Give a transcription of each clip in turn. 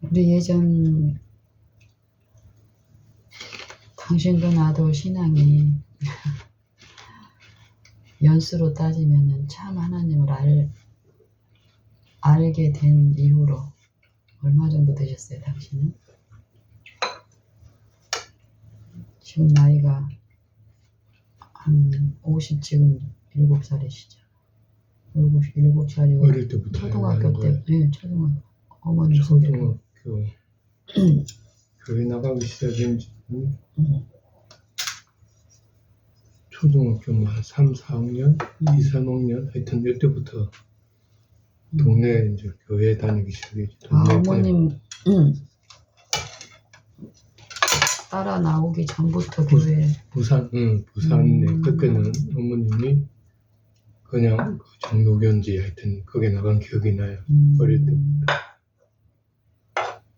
우리 예전 당신도 나도 신앙이 연수로 따지면은 참 하나님을 알게 된 이후로 얼마 정도 되셨어요, 당신은? 지금 나이가 한 50, 지금 7살이시죠. 7살이고 어릴 때부터 초등학교 때, 네, 초등학교. 어머님 초등학교 교회 나가기 시작한 지 초등학교 뭐 한 3, 4학년, 2, 3학년 하여튼 이때부터 동네 이제 교회 다니기 시작했지. 어머님 따라 나오기 전부터 교회. 부산에 그때는 어머님이 그냥 장로교인지 하여튼 거기 나간 기억이 나요. 어릴 때부터.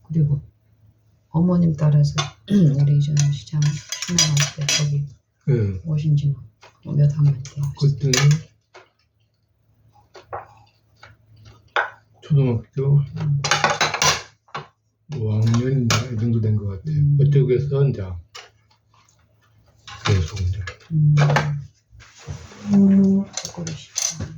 그리고 어머님 따라서 우리 전 시장 신앙할 때 거기 오신 지 몇 학년 때? 그때는 초등학교 5학년인가 이 정도 된 것 같아요. 그쪽에서 이제 계속 이제 그러시구나.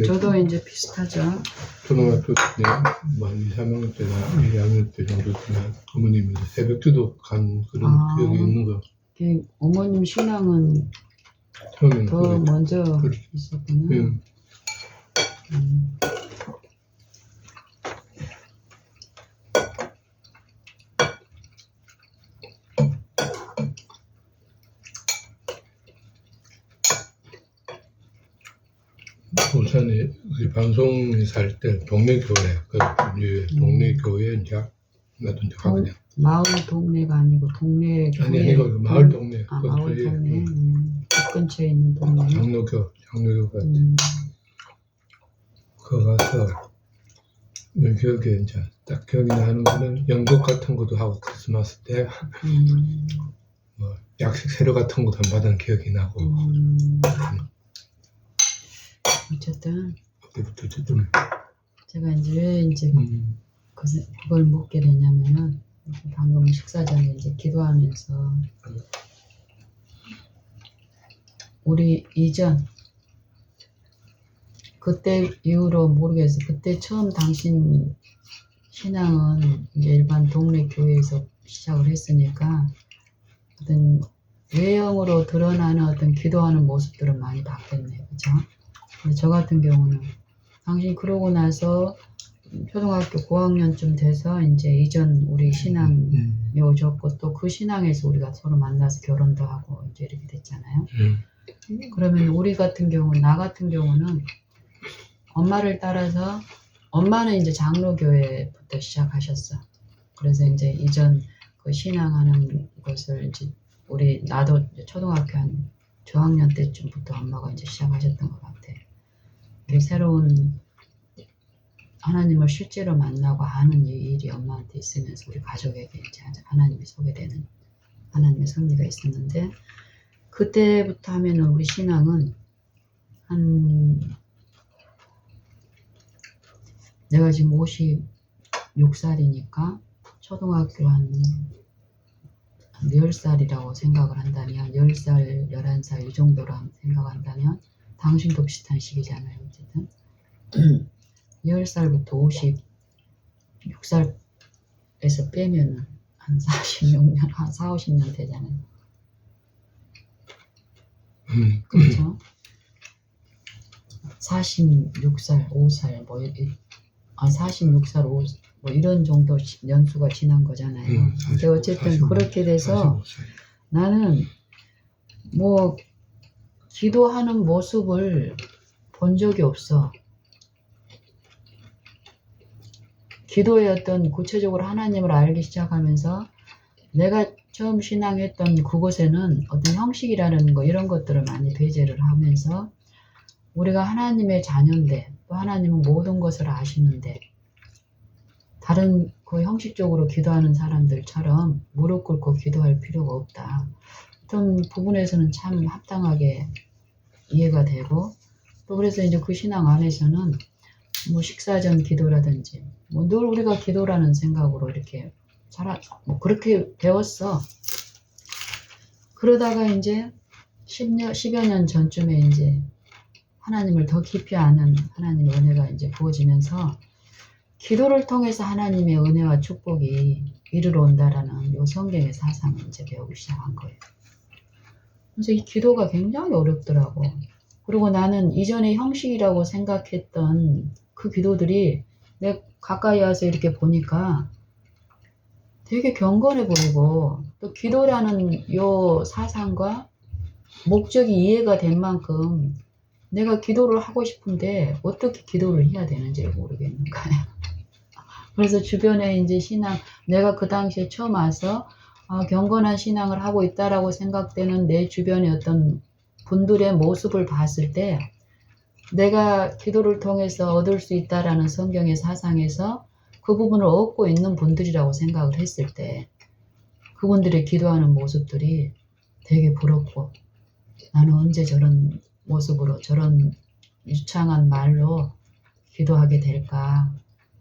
저도 이제 비슷하죠. 초등학교 때 뭐 한 2, 3학년 때나 1, 2학년 때 정도 되면 어머님이 새벽기도 간 그런 기억이 있는 거. 어머님 신앙은 처음에는 더 먼저 있었구나. 부산에 우리 방송에 살 때 동네 교회, 동네 교회 이제 나도 이제 가거든요. 마을 동네가 아니고 동네 교회. 아니 그 마을 동네. 마을 동네. 그 근처에 있는 동네. 장로교 같아. 거기 가서 늘 기억에 이제 딱 기억이 나는 거는 연극 같은 것도 하고 크리스마스 때 뭐 약식 세례 같은 것도 한 받은 기억이 나고. 어쨌든 그때부터 어쨌든 제가 이제 왜 이제 그걸 묻게 됐냐면은 방금 식사 전에 이제 기도하면서 우리 이전 그때 이후로 모르겠어요. 그때 처음 당신 신앙은 이제 일반 동네 교회에서 시작을 했으니까 어떤 외형으로 드러나는 어떤 기도하는 모습들은 많이 바뀌었네요. 그죠? 저 같은 경우는 당신 그러고 나서 초등학교 고학년쯤 돼서 이제 이전 우리 신앙이 오셨고 또 그 신앙에서 우리가 서로 만나서 결혼도 하고 이제 이렇게 됐잖아요. 그러면 우리 같은 경우, 나 같은 경우는 엄마를 따라서 엄마는 이제 장로교회부터 시작하셨어. 그래서 이제 이전 그 신앙하는 것을 이제 나도 초등학교 한 저학년 때쯤부터 엄마가 이제 시작하셨던 것 같아. 새로운 하나님을 실제로 만나고 하는 일이 엄마한테 있으면서 우리 가족에게 이제 하나님이 소개되는 하나님의 섭리가 있었는데 그때부터 하면은 우리 신앙은 내가 지금 56살이니까 초등학교 한 10살이라고 생각을 한다면 10살, 11살 이 정도로 생각한다면 당신도 비슷한 시기잖아요. 어쨌든 10살부터 56살에서 빼면은 한 46년, 한 4, 50년 되잖아요. 그렇죠? 46살, 5살, 46살, 5살, 뭐 이런 정도 연수가 지난 거잖아요. 근데 어쨌든 그렇게 돼서 45살. 나는 뭐 기도하는 모습을 본 적이 없어. 기도의 어떤 구체적으로 하나님을 알기 시작하면서 내가 처음 신앙했던 그곳에는 어떤 형식이라는 거 이런 것들을 많이 배제를 하면서 우리가 하나님의 자녀인데 또 하나님은 모든 것을 아시는데 다른 그 형식적으로 기도하는 사람들처럼 무릎 꿇고 기도할 필요가 없다. 어떤 부분에서는 참 합당하게 이해가 되고 또 그래서 이제 그 신앙 안에서는 뭐 식사 전 기도라든지 뭐 늘 우리가 기도라는 생각으로 이렇게 뭐 그렇게 배웠어. 그러다가 이제 10여 년 전쯤에 이제 하나님을 더 깊이 아는 하나님의 은혜가 이제 부어지면서 기도를 통해서 하나님의 은혜와 축복이 이르러 온다라는 요 성경의 사상을 이제 배우기 시작한 거예요. 그래서 이 기도가 굉장히 어렵더라고. 그리고 나는 이전에 형식이라고 생각했던 그 기도들이 내가 가까이 와서 이렇게 보니까 되게 경건해 보이고 또 기도라는 요 사상과 목적이 이해가 된 만큼 내가 기도를 하고 싶은데 어떻게 기도를 해야 되는지를 모르겠는 거야. 그래서 주변에 이제 신앙, 내가 그 당시에 처음 와서 경건한 신앙을 하고 있다라고 생각되는 내 주변의 어떤 분들의 모습을 봤을 때 내가 기도를 통해서 얻을 수 있다라는 성경의 사상에서 그 부분을 얻고 있는 분들이라고 생각을 했을 때 그분들의 기도하는 모습들이 되게 부럽고 나는 언제 저런 모습으로 저런 유창한 말로 기도하게 될까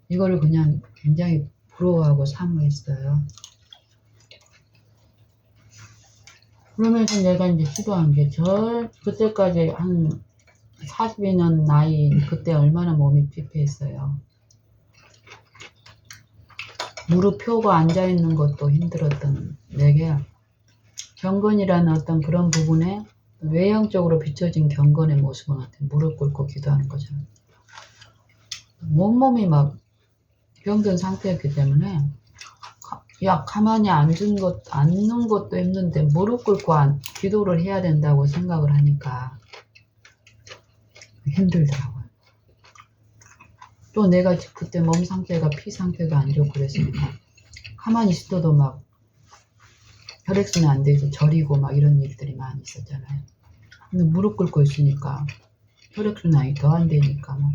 이거를 그냥 굉장히 부러워하고 사모했어요. 그러면서 내가 이제 기도한 게 그때까지 한 42년 나이 그때 얼마나 몸이 피폐했어요. 무릎 펴고 앉아있는 것도 힘들었던 내게 경건이라는 어떤 그런 부분에 외형적으로 비춰진 경건의 모습은 어떤 무릎 꿇고 기도하는 거잖아요. 몸이 막 병든 상태였기 때문에 가만히 앉는 것도 힘든데 무릎 꿇고 기도를 해야 된다고 생각을 하니까 힘들더라고요. 또 내가 그때 몸 상태가 피 상태가 안 좋고 그랬으니까 가만히 있어도 막 혈액순환 안 돼서 저리고 막 이런 일들이 많이 있었잖아요. 근데 무릎 꿇고 있으니까 혈액순환이 더 안 되니까 막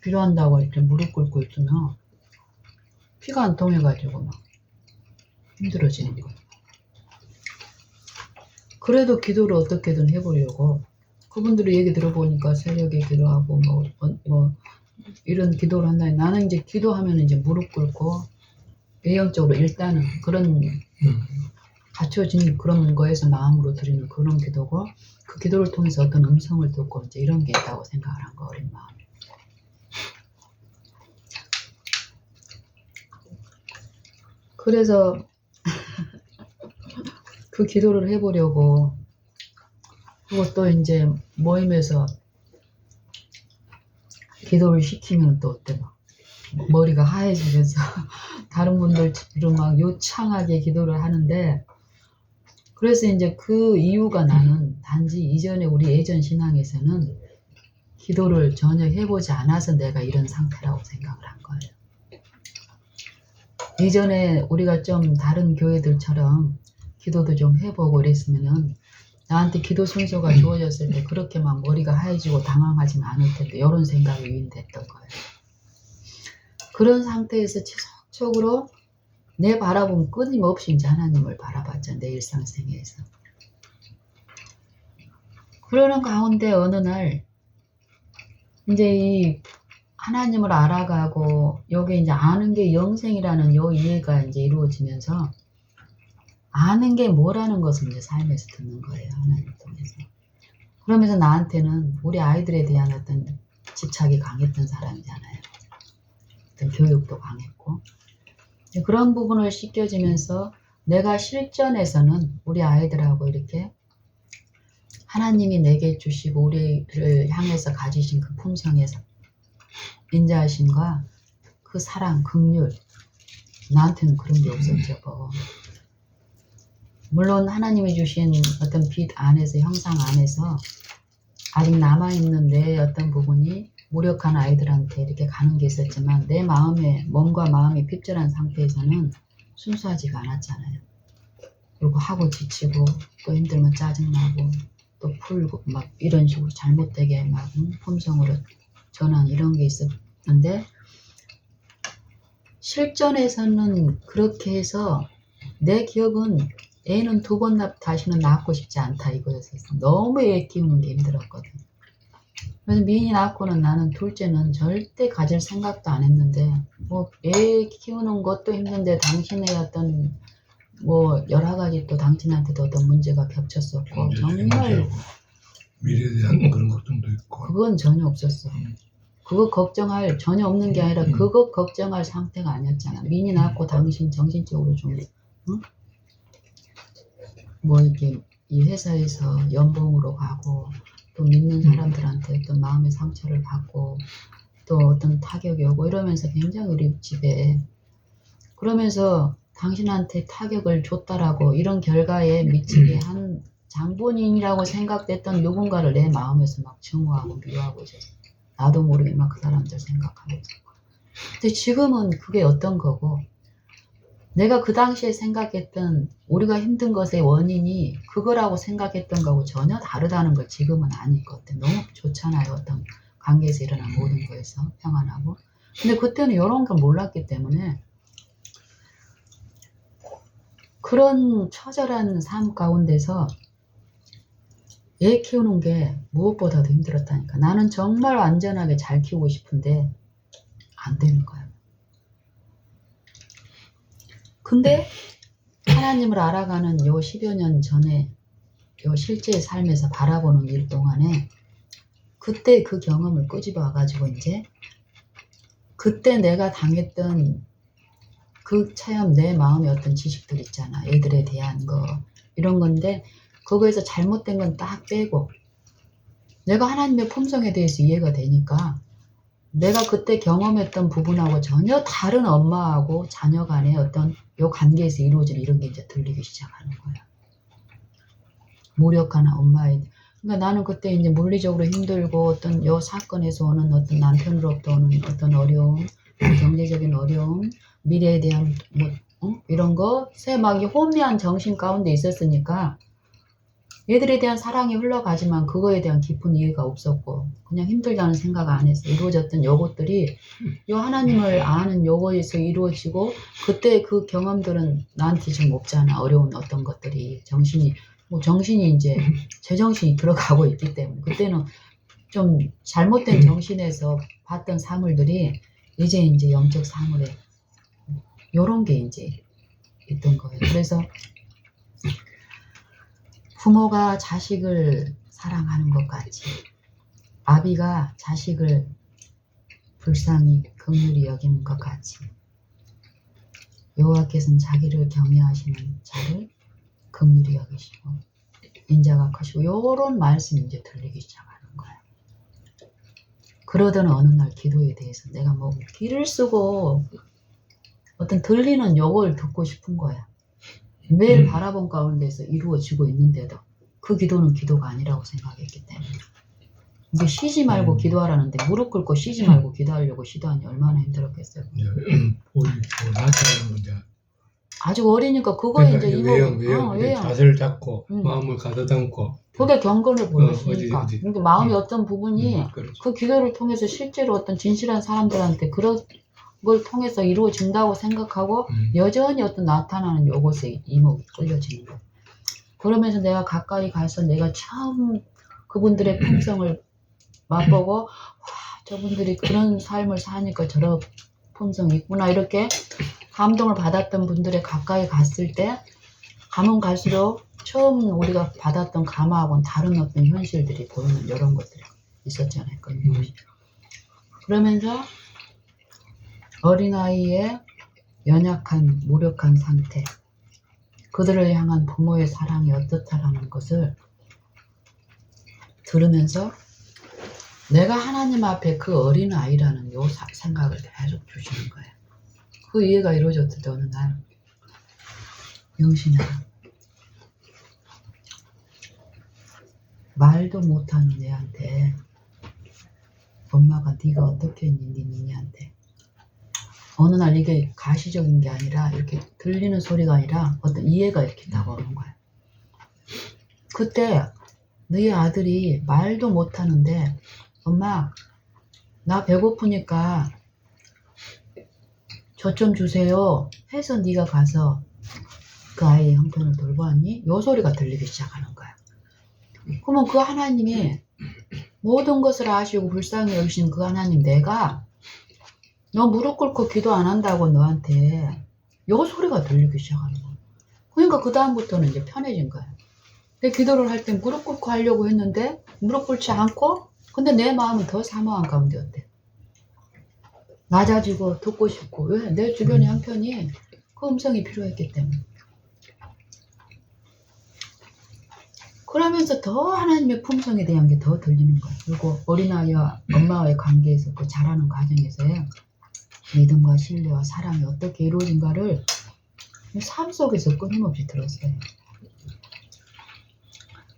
필요한다고 할 때 무릎 꿇고 있으면 피가 안 통해가지고 막 힘들어지는 거예요. 그래도 기도를 어떻게든 해보려고 그분들의 얘기 들어보니까 새벽에 기도하고 뭐 이런 기도를 한다니 나는 이제 기도하면 이제 무릎 꿇고 외형적으로 일단은 그런 갖춰진 그런 거에서 마음으로 드리는 그런 기도고 그 기도를 통해서 어떤 음성을 듣고 이제 이런 게 있다고 생각을 한 거 어린 마음에. 그래서 그 기도를 해보려고 그것도 이제 모임에서 기도를 시키면 또 어때 막 머리가 하얘지면서 다른 분들처럼 막 요창하게 기도를 하는데 그래서 이제 그 이유가 나는 단지 이전에 우리 예전 신앙에서는 기도를 전혀 해보지 않아서 내가 이런 상태라고 생각을 한 거예요. 이전에 우리가 좀 다른 교회들처럼 기도도 좀 해보고 이랬으면은 나한테 기도 순서가 주어졌을 때 그렇게 막 머리가 하얘지고 당황하진 않을 텐데 이런 생각이 유인됐던 거예요. 그런 상태에서 지속적으로 내 바라보면 끊임없이 이제 하나님을 바라봤죠. 내 일상생활에서. 그러는 가운데 어느 날 이제 이 하나님을 알아가고 여기 이제 아는 게 영생이라는 요 이해가 이제 이루어지면서 아는 게 뭐라는 것을 이제 삶에서 듣는 거예요. 하나님 통해서. 그러면서 나한테는 우리 아이들에 대한 어떤 집착이 강했던 사람이잖아요. 어떤 교육도 강했고. 그런 부분을 씻겨지면서 내가 실전에서는 우리 아이들하고 이렇게 하나님이 내게 주시고 우리를 향해서 가지신 그 품성에서 인자하심과 그 사랑, 긍휼 나한테는 그런 게 없었죠. 뭐. 물론 하나님이 주신 어떤 빛 안에서 형상 안에서 아직 남아있는 내 어떤 부분이 무력한 아이들한테 이렇게 가는 게 있었지만 내 마음에 몸과 마음이 핍절한 상태에서는 순수하지가 않았잖아요. 그리고 하고 지치고 또 힘들면 짜증나고 또 풀고 막 이런 식으로 잘못되게 막 품성으로 전환 이런 게 있었는데 실전에서는 그렇게 해서 내 기억은 애는 2번 다시는 낳고 싶지 않다 이거였었어. 너무 애 키우는 게 힘들었거든. 그래서 미인이 낳고는 나는 둘째는 절대 가질 생각도 안 했는데 뭐 애 키우는 것도 힘든데 당신의 어떤 뭐 여러 가지 또 당신한테도 어떤 문제가 겹쳤었고 정말 미래에 대한 그런 걱정도 있고 그건 전혀 없었어. 그거 걱정할 전혀 없는 게 아니라 그거 걱정할 상태가 아니었잖아. 미인이 낳고 당신 정신적으로 좀 응? 뭐 이렇게 이 회사에서 연봉으로 가고 또 믿는 사람들한테 어떤 마음의 상처를 받고 또 어떤 타격이 오고 이러면서 굉장히 우리 집에 그러면서 당신한테 타격을 줬다라고 이런 결과에 미치게 한 장본인이라고 생각됐던 누군가를 내 마음에서 막 증오하고 미워하고 있었어. 나도 모르게 막 그 사람들 생각하고 있었고. 근데 지금은 그게 어떤 거고 내가 그 당시에 생각했던 우리가 힘든 것의 원인이 그거라고 생각했던 거하고 전혀 다르다는 걸 지금은 아니거든. 너무 좋잖아요. 어떤 관계에서 일어난 모든 거에서 평안하고. 근데 그때는 이런 걸 몰랐기 때문에 그런 처절한 삶 가운데서 애 키우는 게 무엇보다도 힘들었다니까. 나는 정말 안전하게 잘 키우고 싶은데 안 되는 거야. 근데 하나님을 알아가는 요 10여 년 전에 요 실제 삶에서 바라보는 일 동안에 그때 그 경험을 끄집어 와가지고 이제 그때 내가 당했던 그 체험 내 마음의 어떤 지식들 있잖아. 애들에 대한 거 이런 건데 거기에서 잘못된 건 딱 빼고 내가 하나님의 품성에 대해서 이해가 되니까 내가 그때 경험했던 부분하고 전혀 다른 엄마하고 자녀 간의 어떤 요 관계에서 이루어진 이런 게 이제 들리기 시작하는 거야. 무력한 엄마의 그러니까 나는 그때 이제 물리적으로 힘들고 어떤 요 사건에서 오는 어떤 남편으로부터 오는 어떤 어려움, 경제적인 어려움, 미래에 대한 뭐 이런 거 새막이 혼미한 정신 가운데 있었으니까 얘들에 대한 사랑이 흘러가지만 그거에 대한 깊은 이해가 없었고 그냥 힘들다는 생각 안에서 이루어졌던 요것들이 요 하나님을 아는 요거에서 이루어지고 그때 그 경험들은 나한테 지금 없잖아. 어려운 어떤 것들이 정신이 뭐 정신이 이제 제정신이 들어가고 있기 때문에 그때는 좀 잘못된 정신에서 봤던 사물들이 이제 영적 사물에 요런 게 이제 있던 거예요. 그래서 부모가 자식을 사랑하는 것 같이 아비가 자식을 불쌍히 긍휼히 여기는 것 같이 여호와께서는 자기를 경외하시는 자를 긍휼히 여기시고 인자가 크시고 요런 말씀이 이제 들리기 시작하는 거야. 그러던 어느 날 기도에 대해서 내가 뭐 귀를 쓰고 어떤 들리는 요걸 듣고 싶은 거야. 매일 바라본 가운데서 이루어지고 있는데도 그 기도는 기도가 아니라고 생각했기 때문에 이제 쉬지 말고 기도하라는데 무릎 꿇고 쉬지 말고 기도하려고 시도하니 얼마나 힘들었겠어요. 나타나는 거죠. 아주 어리니까 그거에 그러니까 이제 외형 자세를 잡고 마음을 가다듬고 그게 경건을 보였으니까. 어디. 근데 마음의 어떤 부분이 그렇죠. 그 기도를 통해서 실제로 어떤 진실한 사람들한테 그런 걸 통해서 이루어진다고 생각하고 여전히 어떤 나타나는 요것에 이목이 끌려지는 거예요. 그러면서 내가 가까이 가서 내가 처음 그분들의 품성을 맛보고 와 저분들이 그런 삶을 사니까 저런 품성이 있구나 이렇게 감동을 받았던 분들의 가까이 갔을 때 가면 갈수록 처음 우리가 받았던 감화하고는 다른 어떤 현실들이 보이는 이런 것들이 있었잖아요. 그러면서 어린아이의 연약한 무력한 상태 그들을 향한 부모의 사랑이 어떻다라는 것을 들으면서 내가 하나님 앞에 그 어린아이라는 요 생각을 계속 주시는 거예요. 그 이해가 이루어졌을 어느 날 영신아 말 말도 못하는 애한테 엄마가 네가 어떻게 했니 네 니니한테 어느 날 이게 가시적인 게 아니라 이렇게 들리는 소리가 아니라 어떤 이해가 이렇게 다가오는 거야. 그때 너희 아들이 말도 못하는데 엄마 나 배고프니까 저 좀 주세요 해서 네가 가서 그 아이의 형편을 돌보았니? 요 소리가 들리기 시작하는 거야. 그러면 그 하나님이 모든 것을 아시고 불쌍히 여기신 그 하나님 내가 너 무릎 꿇고 기도 안 한다고 너한테 요 소리가 들리기 시작하는 거야. 그러니까 그 다음부터는 이제 편해진 거야. 내 기도를 할 때 무릎 꿇고 하려고 했는데 무릎 꿇지 않고 근데 내 마음은 더 사모한 가운데였대. 낮아지고 듣고 싶고 왜? 내 주변의 형편이 그 음성이 필요했기 때문에. 그러면서 더 하나님의 품성에 대한 게 더 들리는 거야. 그리고 어린아이와 엄마와의 관계에서 그 자라는 과정에서의 믿음과 신뢰와 사랑이 어떻게 이루어진가를 삶 속에서 끊임없이 들었어요.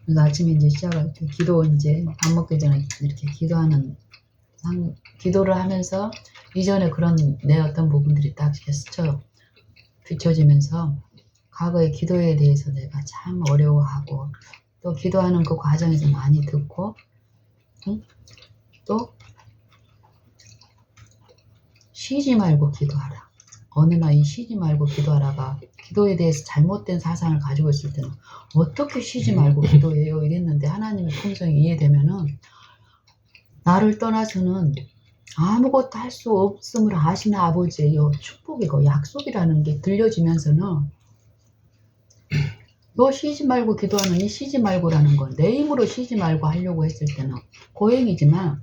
그래서 아침에 이제 시작할 때 기도 이제 밥 먹기 전에 이렇게 기도를 하면서 이전에 그런 내 어떤 부분들이 딱 이렇게 스쳐 비춰지면서 과거의 기도에 대해서 내가 참 어려워하고 또 기도하는 그 과정에서 많이 듣고 또 쉬지 말고 기도하라. 어느 날 이 쉬지 말고 기도하라가 기도에 대해서 잘못된 사상을 가지고 있을 때는 어떻게 쉬지 말고 기도해요 이랬는데 하나님의 품성이 이해되면은 나를 떠나서는 아무것도 할 수 없음을 아시는 아버지의 축복이고 약속이라는 게 들려지면서는 너 쉬지 말고 기도하는 이 쉬지 말고라는 건 내 힘으로 쉬지 말고 하려고 했을 때는 고행이지만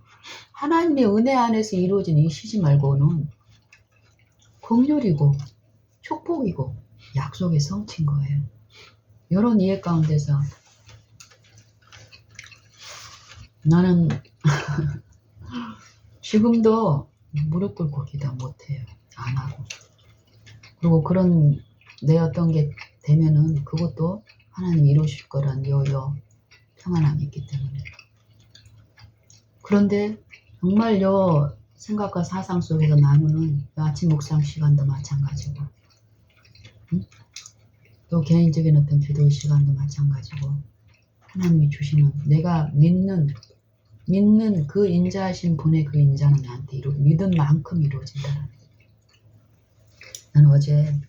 하나님의 은혜 안에서 이루어진 이 쉬지 말고는 긍휼이고 축복이고 약속의 성취인 거예요. 이런 이해 가운데서 나는 지금도 무릎 꿇고 기도 못해요. 안 하고. 그리고 그런 내 어떤 게 되면은 그것도 하나님 이루실 거란 평안함이 있기 때문에. 그런데 정말 생각과 사상 속에서 나누는 아침 묵상 시간도 마찬가지고 또 개인적인 어떤 기도의 시간도 마찬가지고 하나님이 주시는 내가 믿는 그 인자하신 분의 그 인자는 나한테 믿은 만큼 이루어진다는. 나는 어제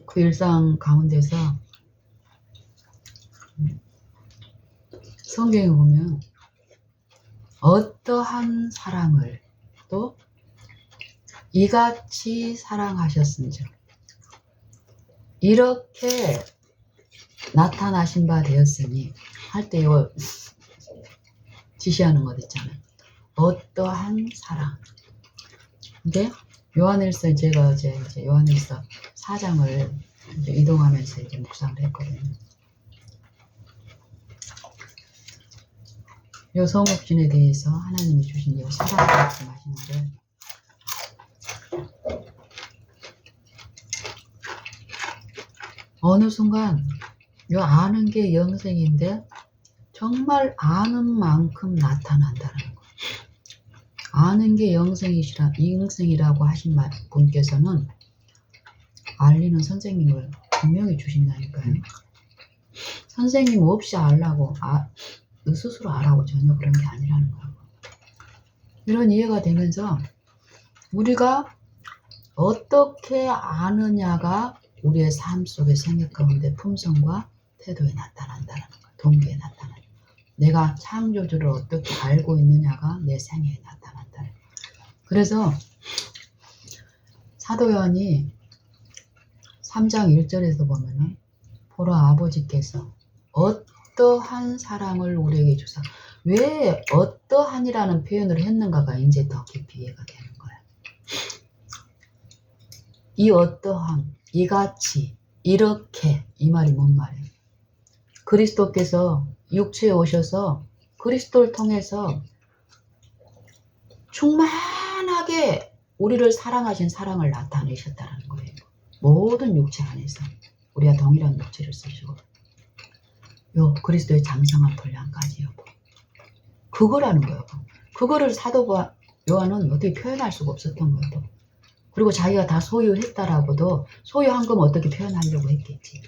그 일상 가운데서 성경에 보면 어떠한 사랑을 또 이같이 사랑하셨은즉 이렇게 나타나신 바 되었으니 할 때 지시하는 것 있잖아요. 어떠한 사랑. 근데 요한일서 제가 어제 이제 요한일서 4장을 이제 이동하면서 이제 묵상을 했거든요. 요 성육신에 대해서 하나님이 주신 요 사랑을 말씀하시는데 어느 순간 요 아는 게 영생인데 정말 아는 만큼 나타난다는 거. 아는 게 영생이라고 하신 분께서는 알리는 선생님을 분명히 주신다니까요. 선생님 없이 알라고 너 스스로 알라고 전혀 그런 게 아니라는 거예요. 이런 이해가 되면서 우리가 어떻게 아느냐가 우리의 삶 속의 생애 가운데 품성과 태도에 나타난다는 거, 동기에 나타난다. 내가 창조주를 어떻게 알고 있느냐가 내 생애에 나타난다는 거. 그래서 사도 요한이 3장 1절에서 보면은 보라 아버지께서 어떠한 사랑을 우리에게 주사 왜 어떠한이라는 표현을 했는가가 이제 더 깊이 이해가 되는 거야. 이 어떠한, 이같이, 이렇게 이 말이 뭔 말이에요? 그리스도께서 육체에 오셔서 그리스도를 통해서 충만하게 우리를 사랑하신 사랑을 나타내셨다는 거예요. 모든 육체 안에서 우리가 동일한 육체를 쓰시고 요 그리스도의 장성한 분량까지 여보. 그거라는 거예요. 그거를 사도 요한은 어떻게 표현할 수가 없었던 거예요. 그리고 자기가 다 소유했다라고도 소유한 거면 어떻게 표현하려고 했겠지.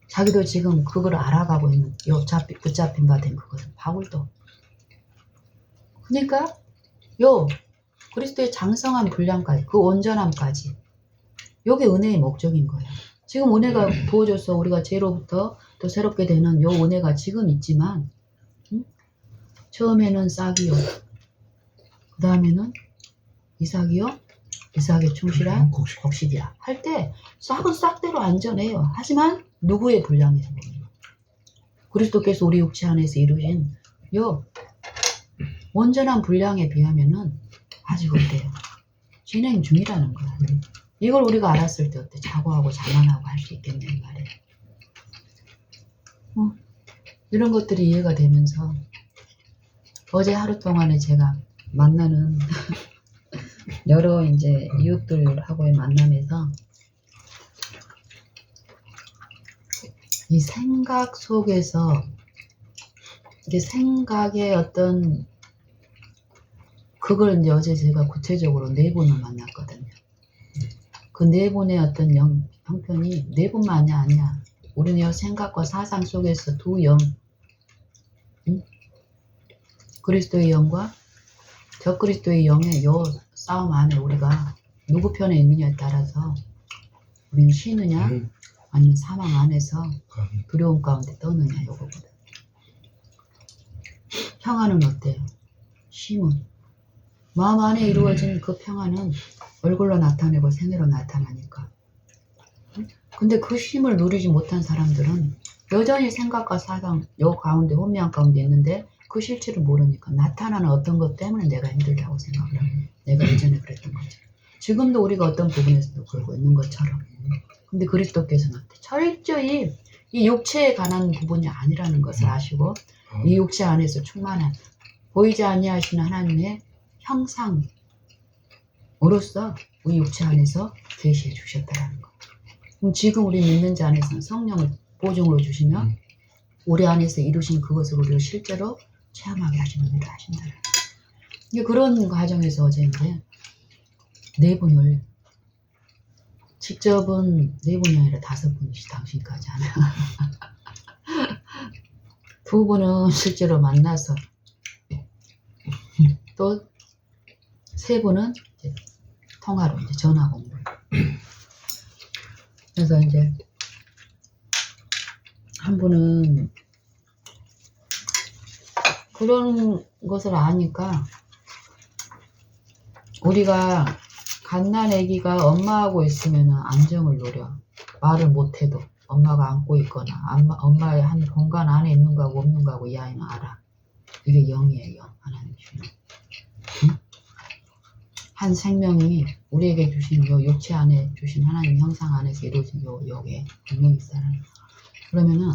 자기도 지금 그걸 알아가고 있는 요 붙잡힌 바 된 그것은 바울도. 그러니까 요 그리스도의 장성한 분량까지 그 온전함까지 요게 은혜의 목적인 거예요. 지금 은혜가 부어져서 우리가 죄로부터 또 새롭게 되는 요 은혜가 지금 있지만 처음에는 싹이요. 그 다음에는 이삭이요. 이삭의 충실한 곡식이야. 할 때 싹은 싹대로 안전해요. 하지만 누구의 분량에서 보면 그리스도께서 우리 육체 안에서 이루신 요 온전한 분량에 비하면은 아직 어때요? 진행 중이라는 거야. 이걸 우리가 알았을 때 어때? 자고하고 자만하고 할 수 있겠냐는 말이에요. 이런 것들이 이해가 되면서 어제 하루 동안에 제가 만나는 여러 이제 이웃들하고의 만남에서 이 생각 속에서 이게 생각의 어떤 그걸 이제 어제 제가 구체적으로 네 분을 만났거든요. 그 네 분의 어떤 형편이 네 분만이 아니야. 우리는 생각과 사상 속에서 두 영, 그리스도의 영과 적그리스도의 영의 요 싸움 안에 우리가 누구 편에 있느냐에 따라서 우리는 쉬느냐 아니면 사망 안에서 두려움 가운데 떠느냐 요거거든. 평안은 어때요? 쉼은 마음 안에 이루어진 그 평안은 얼굴로 나타내고 생애로 나타나니까. 근데 그 쉼을 누리지 못한 사람들은 여전히 생각과 사상 요 가운데 혼미한 가운데 있는데 그 실체를 모르니까 나타나는 어떤 것 때문에 내가 힘들다고 생각을 하고 내가 예전에 그랬던 거죠. 지금도 우리가 어떤 부분에서도 그러고 있는 것처럼. 근데 그리스도께서는 철저히 이 육체에 관한 부분이 아니라는 것을 아시고 이 육체 안에서 충만한 보이지 아니하시는 하나님의 형상으로서 우리 육체 안에서 계시해 주셨다는 거. 그럼 지금 우리 믿는 자 안에서는 성령을 보증으로 주시면 우리 안에서 이루신 그것을 우리가 실제로 체험하게 하시는 일을 하신다는 거예요. 이제 그런 과정에서 어제 이제 네 분을 직접은 네 분이 아니라 5분이시 당신까지 하나. 두 분은 실제로 만나서 또 세 분은 이제 통화로 이제 전화 공부. 그래서 이제 한 분은 그런 것을 아니까 우리가 갓난 아기가 엄마하고 있으면 안정을 노려. 말을 못해도 엄마가 안고 있거나 엄마의 한 공간 안에 있는 거하고 없는 거하고 이 아이는 알아. 이게 영이에요. 하나님 주는. 응? 한 생명이 우리에게 주신 요 육체 안에 주신 하나님 형상 안에서 이루어진 요게 분명히 있다는 거. 그러면은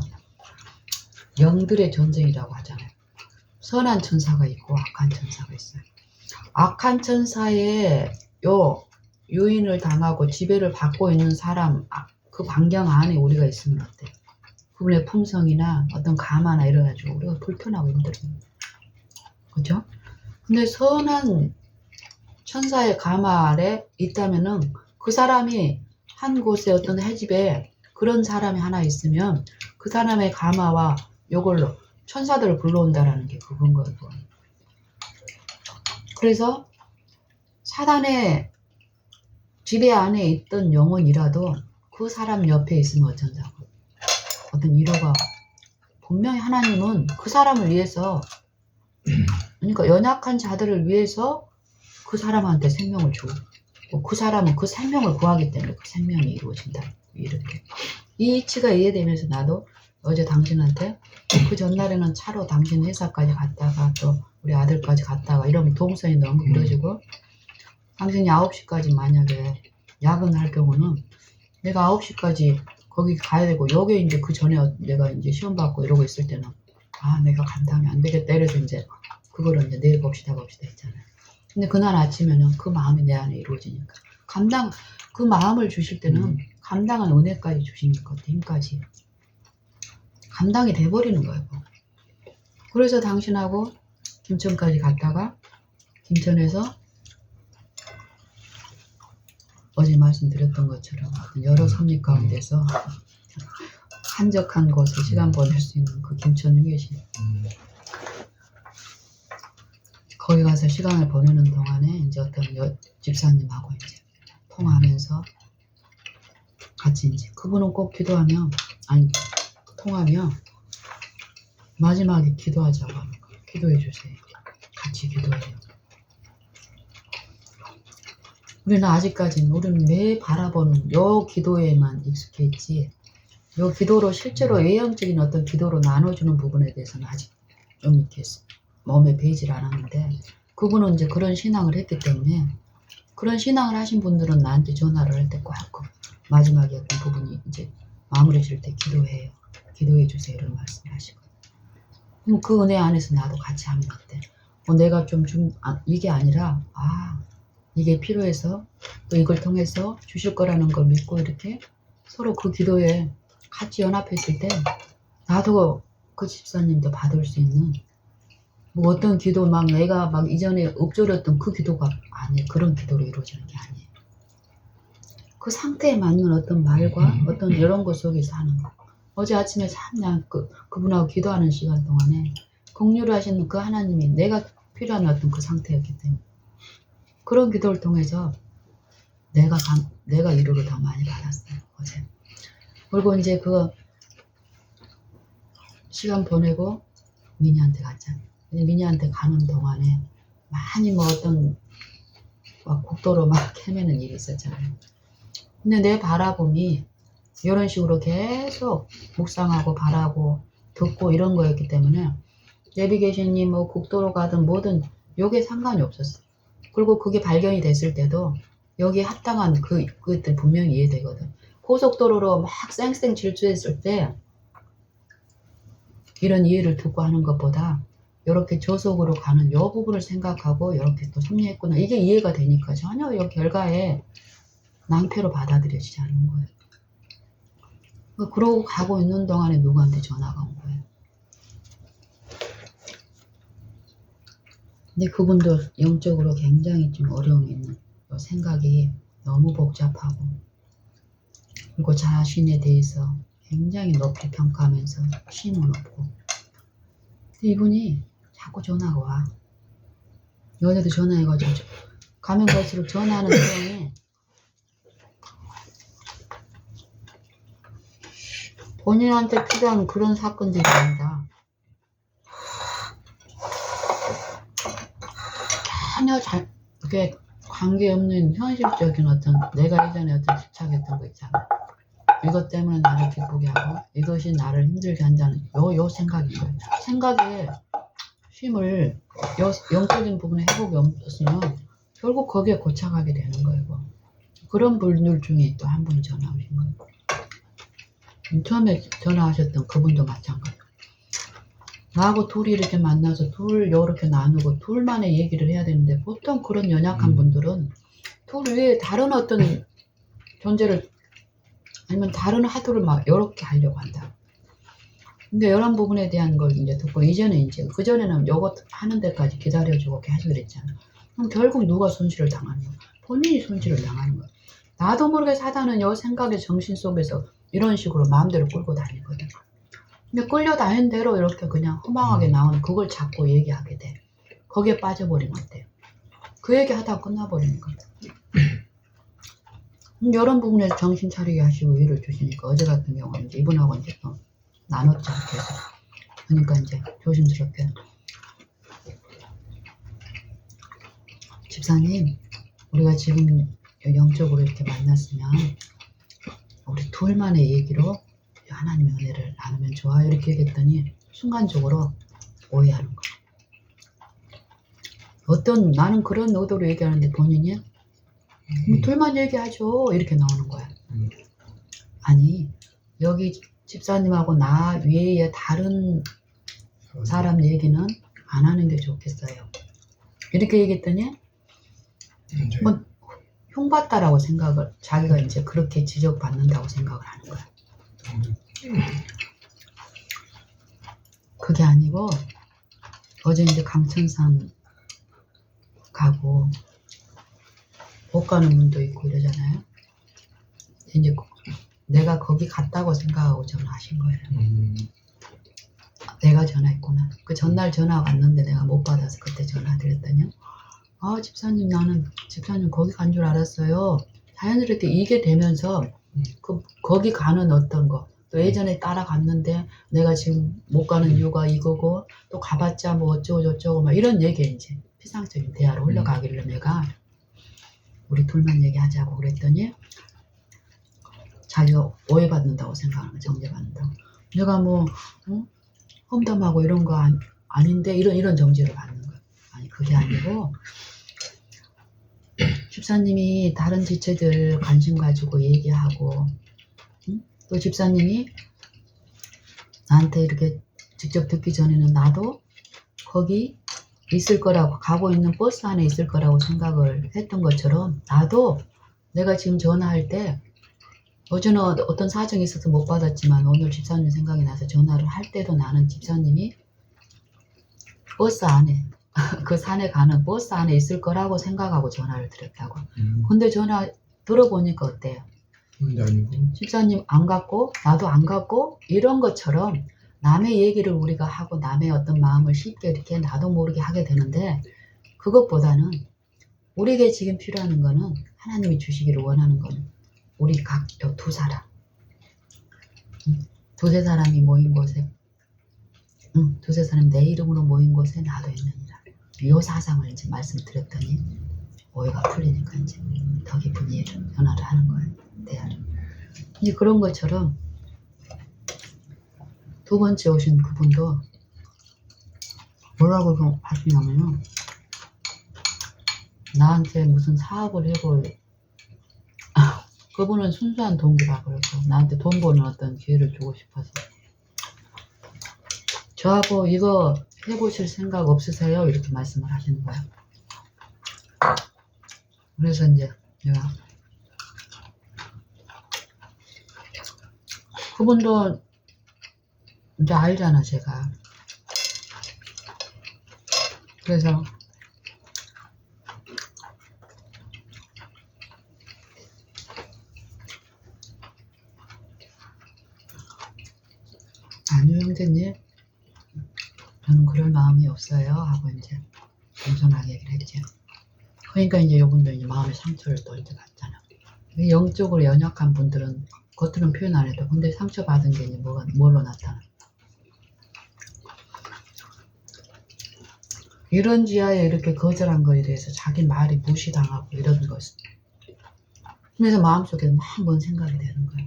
영들의 전쟁이라고 하잖아요. 선한 천사가 있고 악한 천사가 있어요. 악한 천사의 요 유인을 당하고 지배를 받고 있는 사람 그 반경 안에 우리가 있으면 어때? 그분의 품성이나 어떤 가마나 이래가지고 우리가 불편하고 힘들어요. 그렇죠? 근데 선한 천사의 가마 아래 있다면은 그 사람이 한 곳에 어떤 횟집에 그런 사람이 하나 있으면 그 사람의 가마와 요걸로 천사들을 불러온다라는 게 그건 거예요. 그래서 사단의 지배 안에 있던 영혼이라도 그 사람 옆에 있으면 어쩐다고. 어떤 위로가 분명히 하나님은 그 사람을 위해서 그러니까 연약한 자들을 위해서 그 사람한테 생명을 주고 그 사람은 그 생명을 구하기 때문에 그 생명이 이루어진다. 이렇게 이 이치가 이해되면서 나도 어제 당신한테 그 전날에는 차로 당신 회사까지 갔다가 또 우리 아들까지 갔다가 이러면 동선이 너무 길어지고 당신이 9시까지 만약에 야근할 경우는 내가 9시까지 거기 가야 되고 여기 이제 그 전에 내가 이제 시험 받고 이러고 있을 때는 아 내가 간다면 안 되겠다 이래서 이제 그거를 이제 내일 봅시다 했잖아요. 근데 그날 아침에는 그 마음이 내 안에 이루어지니까 그 마음을 주실 때는 감당한 은혜까지 주시는 것 같아. 힘까지 감당이 돼버리는 거예요. 그래서 당신하고 김천까지 갔다가 김천에서 어제 말씀드렸던 것처럼 여러 섭리 가운데서 한적한 곳에 시간 보낼 수 있는 그 김천 휴게실, 거기 가서 시간을 보내는 동안에 이제 어떤 집사님하고 이제 통화하면서 같이 이제 그분은 꼭 기도하면 통하면 마지막에 기도하자고 하는 거예요. 기도해 주세요. 같이 기도해요. 우리는 아직까지는 우리는 매 바라보는 요 기도에만 익숙해 있지, 요 기도로 실제로 외형적인 어떤 기도로 나눠주는 부분에 대해서는 아직 좀 이렇게 몸에 배이질 않았는데, 그분은 이제 그런 신앙을 했기 때문에, 그런 신앙을 하신 분들은 나한테 전화를 할 때 꼭 마지막에 어떤 부분이 이제 마무리 질 때 기도해요. 기도해 주세요. 이런 말씀을 하시거든요. 그럼 그 은혜 안에서 나도 같이 하면 어때? 내가 이게 아니라, 이게 필요해서 또 이걸 통해서 주실 거라는 걸 믿고 이렇게 서로 그 기도에 같이 연합했을 때 나도 그 집사님도 받을 수 있는 뭐 어떤 기도 내가 이전에 읊조렸던 그 기도가 아니에요. 그런 기도로 이루어지는 게 아니에요. 그 상태에 맞는 어떤 말과 어떤 이런 것 속에서 하는 거. 어제 아침에 참 그분하고 기도하는 시간 동안에 공유를 하시는 그 하나님이 내가 필요한 어떤 그 상태였기 때문에 그런 기도를 통해서 내가 위로를 더 많이 받았어요. 어제. 그리고 이제 그 시간 보내고 미니한테 갔잖아요. 미니한테 가는 동안에 많이 어떤 국도로 헤매는 일이 있었잖아요. 근데 내 바라봄이 이런 식으로 계속 묵상하고 바라고 듣고 이런 거였기 때문에 내비게이션이 국도로 가든 뭐든 요게 상관이 없었어요. 그리고 그게 발견이 됐을 때도 여기에 합당한 그것들 분명히 이해되거든. 고속도로로 막 쌩쌩 질주했을 때 이런 이해를 듣고 하는 것보다 이렇게 저속으로 가는 요 부분을 생각하고 이렇게 또 섭리했구나, 이게 이해가 되니까 전혀 이 결과에 낭패로 받아들여지지 않는 거예요. 그러고 가고 있는 동안에 누구한테 전화가 온 거예요. 근데 그분도 영적으로 굉장히 좀 어려움이 있는, 생각이 너무 복잡하고 그리고 자신에 대해서 굉장히 높이 평가하면서 신은 없고, 근데 이분이 자꾸 전화가 와. 어제도 전화해가지고 가면 갈수록 전화하는 내용이 본인한테 필요한 그런 사건들이 아니라 전혀 그게 관계없는 현실적인 어떤 내가 예전에 어떤 집착했던 거 있잖아. 이것 때문에 나를 기쁘게 하고 이것이 나를 힘들게 한다는 요 생각인 거예요. 생각에 힘을 영적인 부분에 회복이 없으면 결국 거기에 고착하게 되는 거예요. 그런 분들 중에 또 한 분이 전화 오신 거예요. 처음에 전화하셨던 그분도 마찬가지고 나하고 둘이 이렇게 만나서 이렇게 나누고 둘만의 얘기를 해야 되는데, 보통 그런 연약한 분들은 둘 위에 다른 어떤 존재를 아니면 다른 화두를 이렇게 하려고 한다. 근데 이런 부분에 대한 걸 이제 듣고 그전에는 요것 하는 데까지 기다려주고 계속 그랬잖아. 그럼 결국 누가 손실을 당하는 거야? 본인이 손실을 당하는 거야. 나도 모르게 사단은 요 생각의 정신 속에서 이런 식으로 마음대로 끌고 다니거든. 근데 끌려다니는 대로 이렇게 그냥 허망하게 나오는 그걸 자꾸 얘기하게 돼. 거기에 빠져버리면 어때요? 그 얘기 하다가 끝나버리는 거야. 이런 부분에서 정신 차리게 하시고 위를 주시니까 어제 같은 경우는 이제 이분하고 이제 또 나눴죠. 계속. 그러니까 이제 조심스럽게 집사님, 우리가 지금 영적으로 이렇게 만났으면 우리 둘만의 얘기로 하나님의 은혜를 나누면 좋아요. 이렇게 얘기했더니 순간적으로 오해하는 거야. 나는 그런 의도로 얘기하는데 본인이 둘만 얘기하죠. 이렇게 나오는 거야. 아니, 여기 집사님하고 나 위에 다른 사람 얘기는 안 하는 게 좋겠어요. 이렇게 얘기했더니 흉봤다라고 생각을, 자기가 이제 그렇게 지적받는다고 생각을 하는 거야. 그게 아니고 어제 이제 강천산 가고 못 가는 분도 있고 이러잖아요. 이제 내가 거기 갔다고 생각하고 전화하신 거예요. 내가 전화했구나. 그 전날 전화가 왔는데 내가 못 받아서 그때 전화드렸더니 아 집사님 나는 집사님 거기 간 줄 알았어요. 자연스럽게 이게 되면서 거기 가는 어떤 거 또 예전에 따라갔는데 내가 지금 못 가는 이유가 이거고 또 가봤자 뭐 어쩌고 저쩌고 막 이런 얘기에 이제 피상적인 대화로 흘러가길래 내가 우리 둘만 얘기하자고 그랬더니 자기가 오해받는다고 생각하는 거야. 정죄받는다고. 내가 뭐 험담하고 이런 거 아닌데 이런 정죄를 받는 거야. 아니 그게 아니고 집사님이 다른 지체들 관심 가지고 얘기하고 또 집사님이 나한테 이렇게 직접 듣기 전에는 나도 거기 있을 거라고 가고 있는 버스 안에 있을 거라고 생각을 했던 것처럼 나도 내가 지금 전화할 때 어제는 어떤 사정이 있어서 못 받았지만 오늘 집사님 생각이 나서 전화를 할 때도 나는 집사님이 버스 안에 그 산에 가는 버스 안에 있을 거라고 생각하고 전화를 드렸다고. 근데 전화 들어보니까 어때요? 아니고. 집사님 안 갔고 나도 안 갔고 이런 것처럼 남의 얘기를 우리가 하고 남의 어떤 마음을 쉽게 이렇게 나도 모르게 하게 되는데 그것보다는 우리에게 지금 필요한 거는 하나님이 주시기를 원하는 거는 우리 각 두 사람 두세 사람이 모인 곳에 두세 사람 내 이름으로 모인 곳에 나도 있느니라. 이 사상을 이제 말씀드렸더니 오해가 풀리니까 이제 더 깊은 이해를 변화를 하는 거예요. 대화를. 이제 그런 것처럼 두 번째 오신 그분도 뭐라고 하시냐면요. 나한테 무슨 사업을 해볼 그분은 순수한 동기라 그랬고 나한테 돈 버는 어떤 기회를 주고 싶어서 저하고 이거 해보실 생각 없으세요? 이렇게 말씀을 하시는 거예요. 그래서 이제 내가 그분도 이제 알잖아 제가. 그래서 아니요 형제님 저는 그럴 마음이 없어요 하고 이제 겸손하게 얘기를 했죠. 그러니까 이제 이분도 이제 마음의 상처를 또 이제 받잖아. 영적으로 연약한 분들은 겉으로는 표현 안 해도 근데 상처받은 게 이제 뭘로 나타나. 이런 지하에 이렇게 거절한 거에 대해서 자기 말이 무시당하고 이러는 것이. 그래서 마음속에 막 뭔 생각이 되는 거야.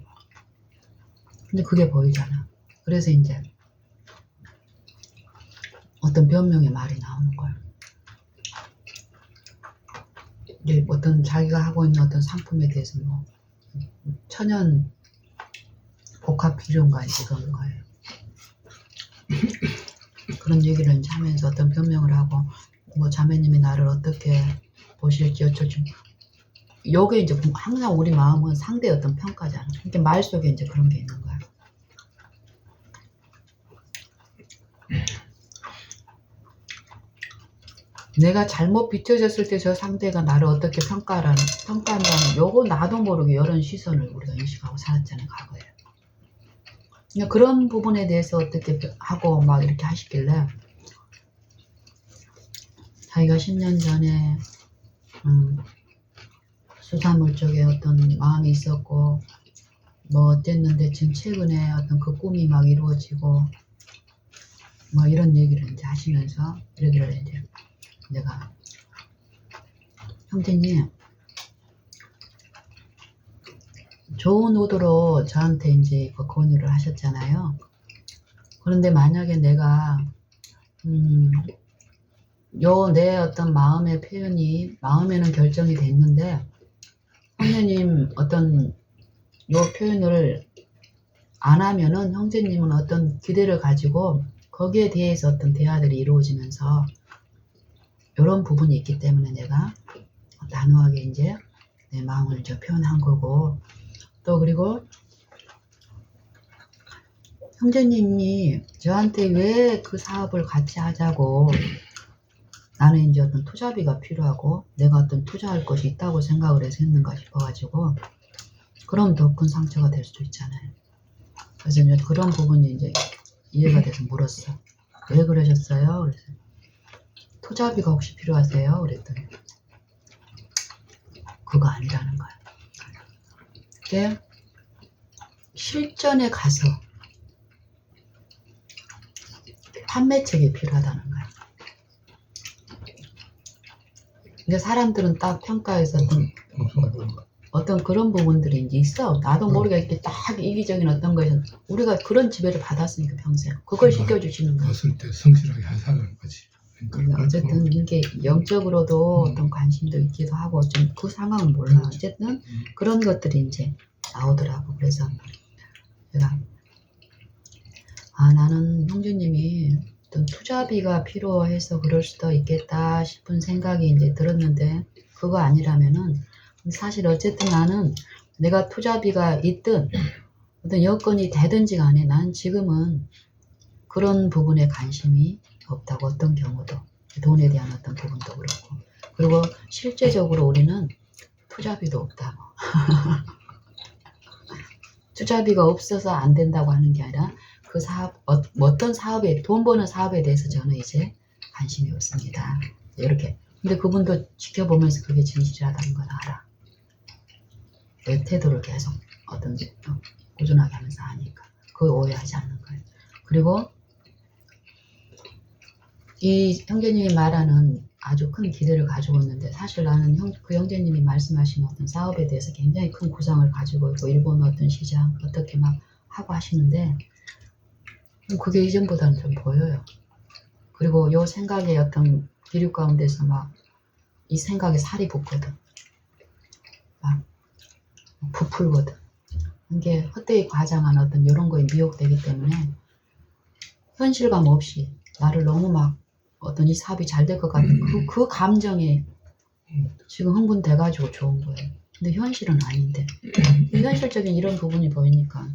근데 그게 보이잖아. 그래서 이제 어떤 변명의 말이 나오는 거야. 이제 어떤 자기가 하고 있는 어떤 상품에 대해서 뭐 천연 복합 비료인가 이제 그런 거예요. 그런 얘기를 이제 하면서 어떤 변명을 하고 뭐 자매님이 나를 어떻게 보실지 어쩔지 요게 이제 항상 우리 마음은 상대의 어떤 평가잖아. 이렇게 말 속에 이제 그런 게 있는 거야. 내가 잘못 비춰졌을 때 저 상대가 나를 어떻게 평가한다는 요거 나도 모르게 이런 시선을 우리가 인식하고 살았잖아요 과거에. 그러니까 그런 부분에 대해서 어떻게 하고 막 이렇게 하시길래 자기가 10년 전에 수산물 쪽에 어떤 마음이 있었고 뭐 어땠는데 지금 최근에 어떤 그 꿈이 막 이루어지고 뭐 이런 얘기를 이제 하시면서 이러기를 이제 내가 형제님 좋은 의도로 저한테 이제 그 권유를 하셨잖아요. 그런데 만약에 내가 내 어떤 마음의 표현이 마음에는 결정이 됐는데 형제님 어떤 요 표현을 안 하면은 형제님은 어떤 기대를 가지고 거기에 대해서 어떤 대화들이 이루어지면서 이런 부분이 있기 때문에 내가 단호하게 이제 내 마음을 이제 표현한 거고 또 그리고 형제님이 저한테 왜 그 사업을 같이 하자고, 나는 이제 어떤 투자비가 필요하고 내가 어떤 투자할 것이 있다고 생각을 해서 했는가 싶어가지고, 그럼 더 큰 상처가 될 수도 있잖아요. 그래서 이제 그런 부분이 이제 이해가 돼서 물었어. 왜 그러셨어요? 그래서 투자비가 혹시 필요하세요? 그랬더니 그거 아니라는 거야. 근데 실전에 가서 판매책이 필요하다는 거야. 근데 사람들은 딱 평가해서 어떤 그런 부분들이 이제 있어. 나도 모르게 이렇게 딱 이기적인 어떤 거에서 우리가 그런 지배를 받았으니까 평생 그걸 시켜주시는 거야. 봤을 때 성실하게 하사는 거지. 그러니까 어쨌든 이게 영적으로도 어떤 관심도 있기도 하고 좀 그 상황은 몰라. 어쨌든 그런 것들이 이제 나오더라고. 그래서 내가 나는 형제님이 어떤 투자비가 필요해서 그럴 수도 있겠다 싶은 생각이 이제 들었는데, 그거 아니라면은 사실 어쨌든 나는 내가 투자비가 있든 어떤 여건이 되든지 간에 난 지금은 그런 부분에 관심이 없다고. 어떤 경우도 돈에 대한 어떤 부분도 그렇고, 그리고 실제적으로 우리는 투자비도 없다고. 투자비가 없어서 안 된다고 하는 게 아니라 그 사업, 어떤 사업에, 돈 버는 사업에 대해서 저는 이제 관심이 없습니다. 이렇게. 근데 그분도 지켜보면서 그게 진실하다는 걸 알아. 내 태도를 계속 꾸준하게 하면서 하니까. 그걸 오해하지 않는 거예요. 그리고 이 형제님이 말하는 아주 큰 기대를 가지고 있는데, 사실 나는 그 형제님이 말씀하신 어떤 사업에 대해서 굉장히 큰 구상을 가지고 있고, 일본 어떤 시장 어떻게 막 하고 하시는데, 그게 이전보다는 좀 보여요. 그리고 요 생각의 어떤 기류 가운데서 막 이 생각에 살이 붙거든. 막 부풀거든. 이게 헛되이 과장한 어떤 이런 거에 미혹되기 때문에 현실감 없이 나를 너무 막 어떤 이 사업이 잘 될 것 같은 그 감정에 지금 흥분돼가지고 좋은 거예요. 근데 현실은 아닌데, 현실적인 이런 부분이 보이니까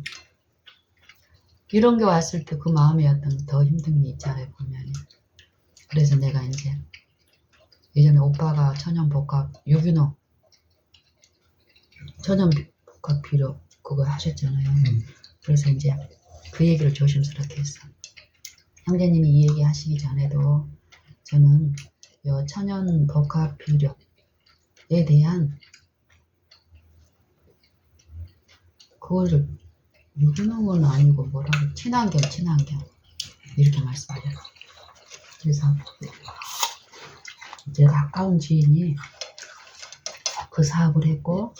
이런 게 왔을 때 그 마음에 어떤 더 힘든 게 있잖아요, 보면은. 그래서 내가 이제 예전에 오빠가 천연복합 유기농 천연복합 비료 그거 하셨잖아요. 그래서 이제 그 얘기를 조심스럽게 했어. 형제님이 이 얘기 하시기 전에도 저는 이 천연복합 비료에 대한 그거를 유기농은 아니고 뭐라고 친환경 이렇게 말씀드려요. 그래서 제 가까운 지인이 그 사업을 했고,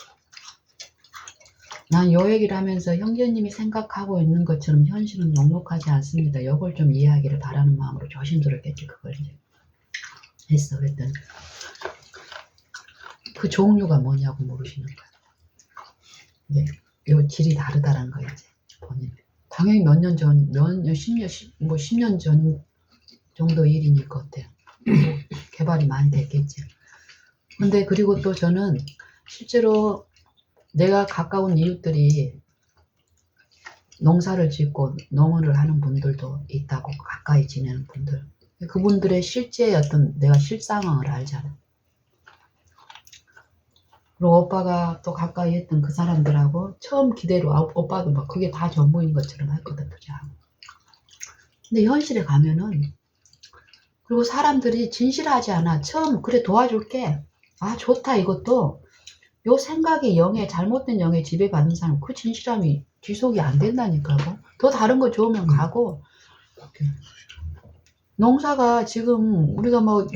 난 요 얘기를 하면서 형제님이 생각하고 있는 것처럼 현실은 녹록하지 않습니다. 이걸 좀 이해하기를 바라는 마음으로 조심스럽겠지 그걸 이제 했어. 그랬더니 그 종류가 뭐냐고 물으시는 거야. 네, 요 질이 다르다라는 거야 이제 본인. 당연히 몇 년 전, 10년 전 정도 일이니까 어때요? 개발이 많이 됐겠지. 근데 그리고 또 저는 실제로 내가 가까운 이웃들이 농사를 짓고 농원을 하는 분들도 있다고, 가까이 지내는 분들. 그분들의 실제 어떤 내가 실상황을 알잖아. 그리고 오빠가 또 가까이 했던 그 사람들하고 처음 기대로 오빠도 막 그게 다 전부인 것처럼 했거든, 투자하고. 근데 현실에 가면은, 그리고 사람들이 진실하지 않아. 처음 그래 도와줄게. 좋다 이것도. 요 생각이 잘못된 영에 지배받는 사람 그 진실함이 지속이 안 된다니까요. 더 다른 거 좋으면 가고. 농사가 지금 우리가 뭐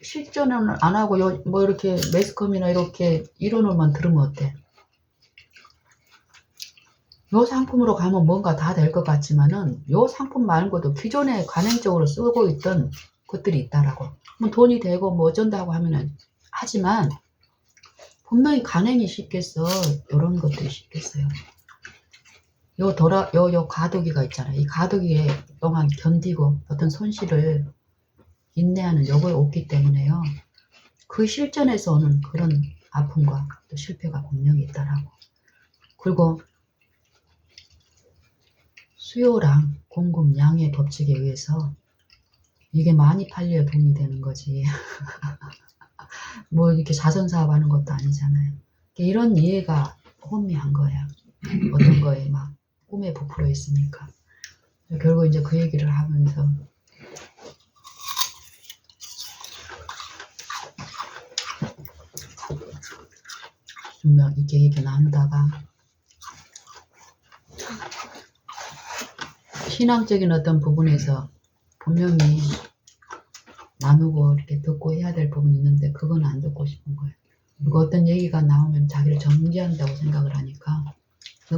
실전을 안 하고 뭐 이렇게 매스컴이나 이렇게 이론을만 들으면 어때? 요 상품으로 가면 뭔가 다 될 것 같지만은 요 상품 말고도 기존에 관행적으로 쓰고 있던 것들이 있다라고. 뭐 돈이 되고 뭐 어쩐다고 하면은 하지만 분명히 간행이 쉽겠어. 요런 것들이 쉽겠어요. 요 과도기가 있잖아요. 이 과도기에 동안 견디고 어떤 손실을 인내하는 요거에 없기 때문에요. 그 실전에서 오는 그런 아픔과 또 실패가 분명히 있다라고. 그리고 수요랑 공급 양의 법칙에 의해서 이게 많이 팔려야 돈이 되는 거지. 뭐 이렇게 자선사업 하는 것도 아니잖아요. 이런 이해가 혼미한 거야. 어떤 거에 막 꿈에 부풀어 있으니까. 결국 이제 그 얘기를 하면서 분명 이렇게 얘기 나누다가 신앙적인 어떤 부분에서 분명히 나누고 이렇게 듣고 해야 될 부분이 있는데 그건 안 듣고 싶은 거예요. 그리고 어떤 얘기가 나오면 자기를 정죄한다고 생각을 하니까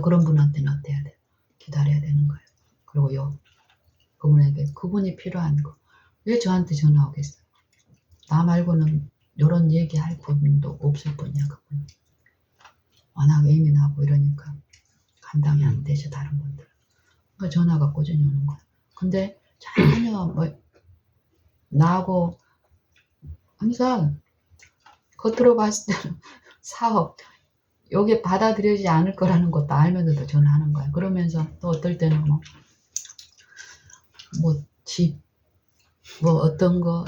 그런 분한테는 어때야 돼? 기다려야 되는 거예요. 그리고 그분에게 그분이 필요한 거. 왜 저한테 전화 오겠어요? 나 말고는 이런 얘기할 분도 없을 뿐이야. 그분. 워낙 예민하고 이러니까 감당이 안 되죠. 다른 분들. 그러니까 전화가 꾸준히 오는 거야. 근데 전혀 나하고 항상 겉으로 봤을 때는 사업 요게 받아들여지지 않을 거라는 것도 알면서도 전화하는 거야. 그러면서 또 어떨 때는 집, 어떤 거,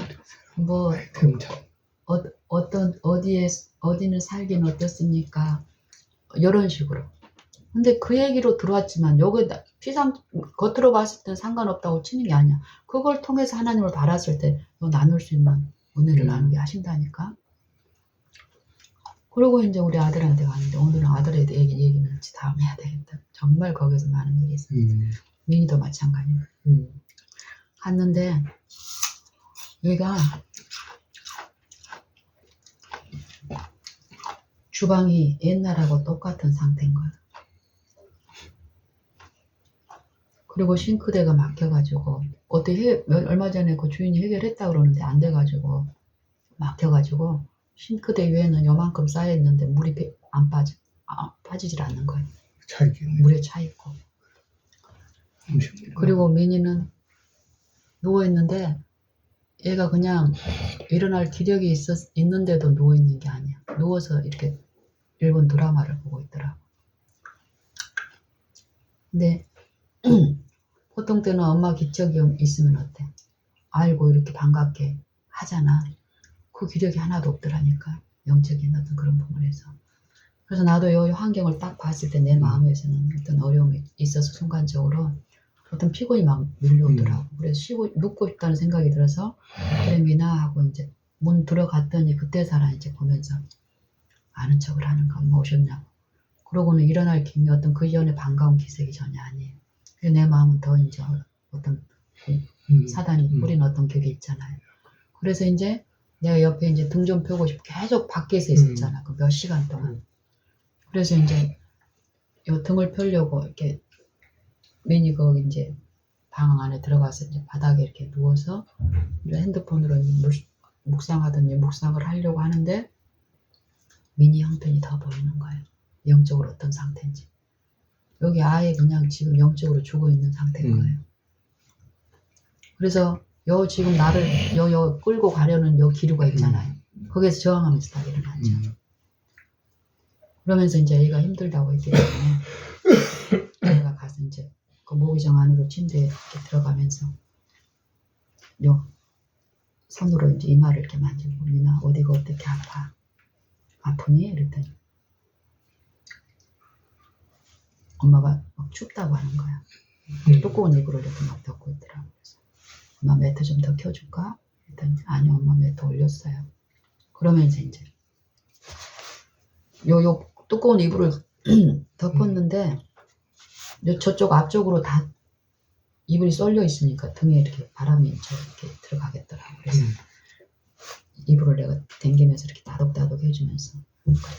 어디는 살긴 어떻습니까? 이런 식으로. 근데 그 얘기로 들어왔지만 요게 겉으로 봤을 땐 상관없다고 치는 게 아니야. 그걸 통해서 하나님을 바랐을 때 나눌 수 있는 은혜를 나누게 하신다니까. 그리고 이제 우리 아들한테 가는데 오늘은 아들에 대해 얘기는 다음에 해야 되겠다. 정말 거기서 많은 일이 있어요. 민이도 마찬가지예요. 갔는데 여기가 주방이 옛날하고 똑같은 상태인 거야. 그리고 싱크대가 막혀가지고 얼마 전에 그 주인이 해결했다 그러는데 안 돼가지고 막혀가지고 싱크대 위에는 요만큼 쌓여있는데 물이 안 빠지질 않는 거예요. 물에 차있고. 그리고 민이는 누워있는데 얘가 그냥 일어날 기력이 있는데도 누워있는 게 아니야. 누워서 이렇게 일본 드라마를 보고 있더라고. 근데 보통 때는 엄마 기척이 있으면 어때? 알고 이렇게 반갑게 하잖아. 그 기력이 하나도 없더라니까. 영적인 어떤 그런 부분에서. 그래서 나도 이 환경을 딱 봤을 때 내 마음에서는 어떤 어려움이 있어서 순간적으로 어떤 피곤이 막 밀려오더라고. 그래서 눕고 싶다는 생각이 들어서 그래 미나 하고 이제 문 들어갔더니 그때 살아 이제 보면서 아는 척을 하는 거 엄마 오셨냐고. 그러고는 일어날 김이 어떤 그 전에 반가운 기색이 전혀 아니에요. 그래서 내 마음은 더 이제 어떤 사단이 뿌린 어떤 격이 있잖아요. 그래서 이제 내가 옆에 이제 등 좀 펴고 싶고 계속 밖에서 있었잖아. 그 몇 시간 동안. 그래서 이제 요 등을 펴려고 이렇게 매니 거기 이제 방 안에 들어가서 이제 바닥에 이렇게 누워서 이제 핸드폰으로 이제 묵상하더니 묵상을 하려고 하는데 미니 형편이 더 보이는 거예요. 영적으로 어떤 상태인지. 여기 아예 그냥 지금 영적으로 죽어 있는 상태인 거예요. 그래서 지금 나를 끌고 가려는 기류가 있잖아요. 거기에서 저항하면서 다 일어났죠. 그러면서 이제 얘가 힘들다고 했기 때문에 내가 가서 이제 그 모기정 안으로 침대에 이렇게 들어가면서 손으로 이제 이마를 이렇게 만지고 미나 어디가 어떻게 아프니? 이랬더니 엄마가 막 춥다고 하는 거야. 두꺼운 이불을 이렇게 막 덮고 있더라고. 그래서 엄마 매트 좀 더 켜줄까? 그랬더니 아니요 엄마 매트 올렸어요. 그러면서 이제 요 두꺼운 이불을 덮었는데 저쪽 앞쪽으로 다 이불이 쏠려 있으니까 등에 이렇게 바람이 이렇게 들어가겠더라고. 그래서 이불을 내가 당기면서 이렇게 다독다독 해주면서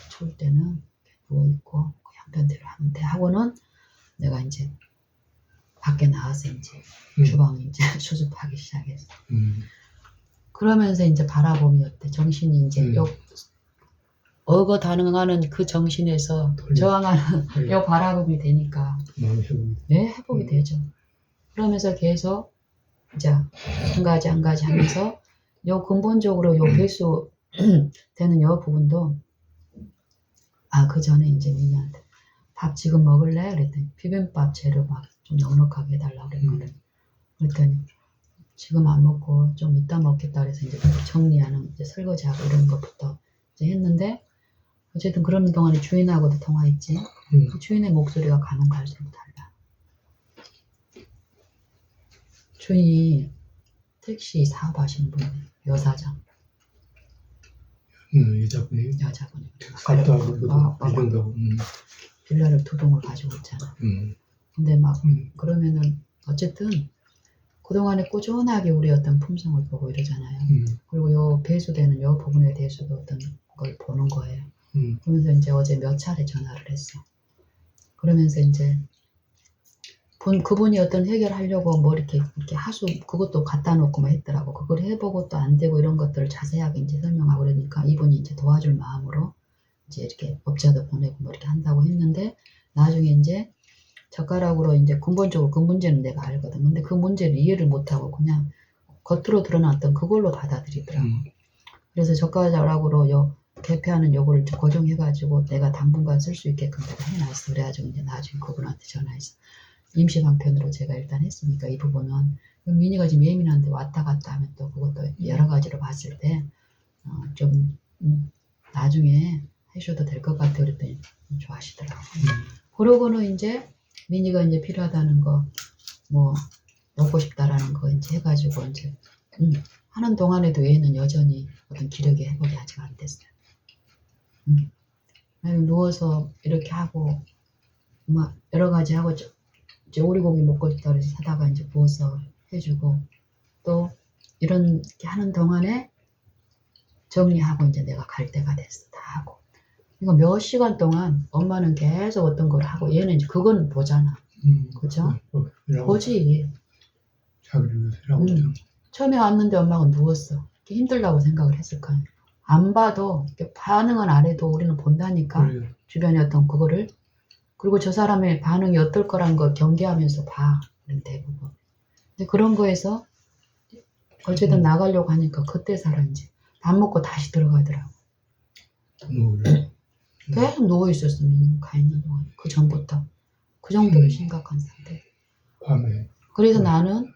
추울 때는 누워있고 그 형편대로 하면 돼 하고는 내가 이제 밖에 나와서 이제 주방에 이제 수습하기 시작했어. 그러면서 이제 바라봄이 어때? 정신이 이제 어거 다능하는 그 정신에서 저항하는 요 바라봄이 되니까 회복이 되죠. 그러면서 계속 이제 한 가지 하면서 요 근본적으로 요 배수 되는 요 부분도 그 전에 이제 민이한테 밥 지금 먹을래? 그랬더니 비빔밥 재료 막 좀 넉넉하게 해달라고 그랬거든. 그랬더니 지금 안 먹고 좀 이따 먹겠다 그래서 이제 정리하는 이제 설거지하고 이런 것부터 이제 했는데 어쨌든 그런 동안에 주인하고도 통화했지. 그 주인의 목소리가 가면 갈수록 달라. 주인이 택시 사업하시는 분이에요. 여사장. 여자분이 여자분이. 사업도 하고 일도 하고. 빌라를 2동을 가지고 있잖아. 근데 막 그러면은 어쨌든 그동안에 꾸준하게 우리 어떤 품성을 보고 이러잖아요. 그리고 요 배수되는 요 부분에 대해서도 어떤 걸 보는 거예요. 그러면서 이제 어제 몇 차례 전화를 했어. 그러면서 이제 그분이 어떤 해결하려고 뭐 이렇게 하수 그것도 갖다 놓고 뭐 했더라고. 그걸 해보고 또 안 되고 이런 것들을 자세하게 이제 설명하고 그러니까 이분이 이제 도와줄 마음으로 이제 이렇게 업자도 보내고 뭐 이렇게 한다고 했는데 나중에 이제 젓가락으로 이제 근본적으로 그 문제는 내가 알거든. 근데 그 문제를 이해를 못하고 그냥 겉으로 드러났던 그걸로 받아들이더라고. 그래서 젓가락으로 개폐하는 요거를 고정해가지고 내가 당분간 쓸 수 있게끔 내가 해놨어. 그래가지고 이제 나중에 그분한테 전화해서 임시 방편으로 제가 일단 했으니까 이 부분은 미니가 지금 예민한데 왔다 갔다 하면 또 그것도 여러 가지로 봤을 때 좀 나중에 하셔도 될 것 같아요. 그랬더니 좋아하시더라고요. 그러고는 이제 미니가 이제 필요하다는 거, 뭐 먹고 싶다라는 거 이제 해가지고 이제 하는 동안에도 얘는 여전히 어떤 기력이 회복이 아직 안 됐어요. 누워서 이렇게 하고 막 여러 가지 하고 이제 오리고기 먹고 싶다 그래서 사다가 이제 구워서 해주고 또 이런 게 하는 동안에 정리하고 이제 내가 갈 때가 됐어. 다 하고. 이거 몇 시간 동안 엄마는 계속 어떤 걸 하고 얘는 이제 그건 보잖아. 그죠? 보지. 자기를 위해서 일하고 처음에 왔는데 엄마가 누웠어. 힘들다고 생각을 했을 거야. 안 봐도 반응은 안 해도 우리는 본다니까. 그래요. 주변에 어떤 그거를. 그리고 저 사람의 반응이 어떨 거란 걸 경계하면서 봐. 대부분. 근데 그런 거에서 어쨌든 나가려고 하니까 그때 살아 이제. 밥 먹고 다시 들어가더라고. 계속 누워있었어. 가 있는 동안. 그 전부터. 그 정도로 심각한 상태. 밤에. 그래서 나는